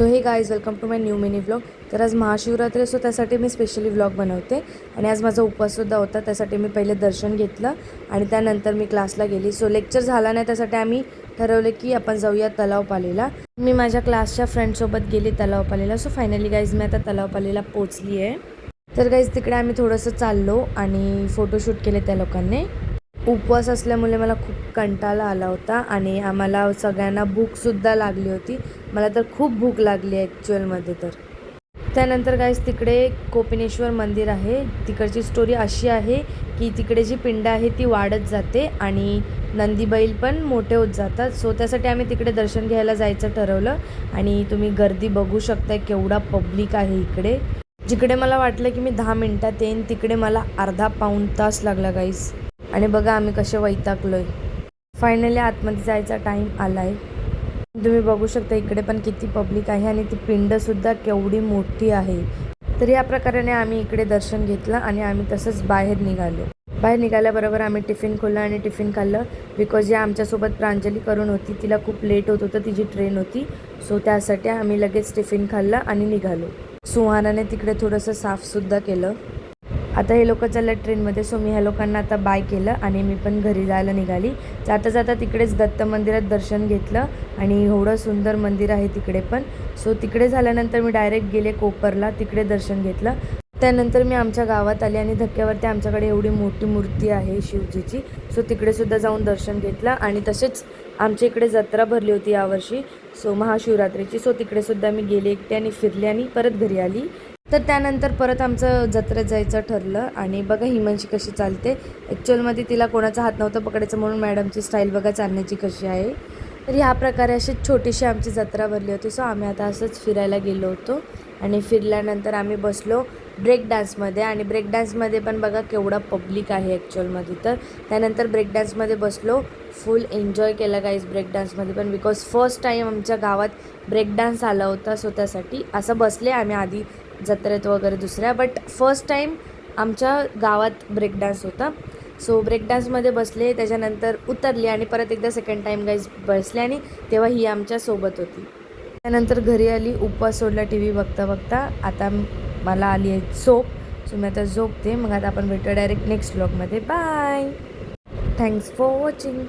So hey guys, welcome to my new mini vlog. तर आज महाशिवरात्री असो, त्यासाठी मी स्पेशली व्लॉग बनवते. आणि आज माझा उपवाससुद्धा होता, त्यासाठी मी पहिले दर्शन घेतलं आणि त्यानंतर मी क्लासला गेली. सो लेक्चर झाला नाही, त्यासाठी आम्ही ठरवलं की आपण जाऊया तलावपालीला. मी माझ्या क्लासच्या फ्रेंडसोबत गेली तलावपालीला. सो फायनली गाईज मी आता तलावपालीला पोचली आहे. तर गाईज तिकडे आम्ही थोडंसं चाललो आणि फोटोशूट केले त्या लोकांनी. उपवास असल्यामुळे मला खूप कंटाळा आला होता आणि आम्हाला सगळ्यांना भूकसुद्धा लागली होती. मला तर खूप भूक लागली ॲक्च्युअलमध्ये. तर त्यानंतर गाईस तिकडे कोपिनेश्वर मंदिर आहे. तिकडची स्टोरी अशी आहे की तिकडे जी पिंड आहे ती वाढत जाते आणि नंदी बैल पण मोठे होत जातात. सो त्यासाठी आम्ही तिकडे दर्शन घ्यायला जायचं ठरवलं. आणि तुम्ही गर्दी बघू शकताय, केवढा पब्लिक आहे इकडे. जिकडे मला वाटलं की मी 10 मिनटात येईन, तिकडे मला अर्धा पाऊण तास लागला गाईस. आणि बघा आम्ही कसे वैतागलोय. फायनली आतमध्ये जायचा टाईम आला आहे. तुम्ही बघू शकता इकडे पण किती पब्लिक आहे आणि ती पिंडसुद्धा केवढी मोठी आहे. तर या प्रकाराने आम्ही इकडे दर्शन घेतलं आणि आम्ही तसंच बाहेर निघालो. बाहेर निघाल्याबरोबर आम्ही टिफिन खोललं आणि टिफिन खाल्लं. बिकॉज या आमच्यासोबत प्रांजली करून होती, तिला खूप लेट होत होतं, तिची ट्रेन होती. सो त्यासाठी आम्ही लगेच टिफिन खाल्लं आणि निघालो. सुहानाने तिकडे थोडंसं साफसुद्धा केलं. आता हे लोक चाललं ट्रेनमध्ये. सो मी ह्या लोकांना आता बाय केलं आणि मी पण घरी जायला निघाली. जाता जाता तिकडेच दत्त मंदिरात दर्शन घेतलं आणि एवढं सुंदर मंदिर आहे तिकडे पण. सो तिकडे झाल्यानंतर मी डायरेक्ट गेले कोपरला, तिकडे दर्शन घेतलं. त्यानंतर मी आमच्या गावात आले आणि धक्क्यावरती आमच्याकडे एवढी मोठी मूर्ती आहे शिवजीची. सो तिकडेसुद्धा जाऊन दर्शन घेतलं. आणि तसेच आमच्या इकडे जत्रा भरली होती यावर्षी, सो महाशिवरात्रीची. सो तिकडेसुद्धा मी गेले एकटे आणि फिरले आणि परत घरी आली. तर त्यानंतर परत आमचं जत्रेत जायचं ठरलं. आणि बघा हिमांशी कशी चालते. ॲक्च्युअलमध्ये तिला कोणाचा हात नव्हता पकडायचं, म्हणून मॅडमची स्टाईल बघा चालण्याची कशी आहे. तर ह्या प्रकारे अशी छोटीशी आमची जत्रा भरली होती. सो आम्ही आता असंच फिरायला गेलो होतो. आणि फिरल्यानंतर आम्ही बसलो ब्रेक डान्समध्ये. आणि ब्रेक डान्समध्ये पण बघा केवढा पब्लिक आहे ॲक्च्युअलमध्ये. तर त्यानंतर ब्रेक डान्समध्ये बसलो, फुल एन्जॉय केला गाईज ब्रेक डान्समध्ये पण. बिकॉज फर्स्ट टाईम आमच्या गावात ब्रेक डान्स आला होता. सो त्यासाठी असं बसले आम्ही आधी जत्रेत वगैरे दुसऱ्या, बट फर्स्ट टाईम आमच्या गावात ब्रेक डान्स होता. सो ब्रेक डान्समध्ये बसले, त्याच्यानंतर उतरले आणि परत एकदा सेकंड टाईम गाईज बसले आणि तेव्हा ही आमच्यासोबत होती. त्यानंतर घरी आली, उपवास सोडला टी व्ही बघता बघता. आता मला आली आहे झोप. सो मी आता झोपते. मग आता आपण भेटू डायरेक्ट नेक्स्ट व्लॉगमध्ये. बाय. Thanks for watching.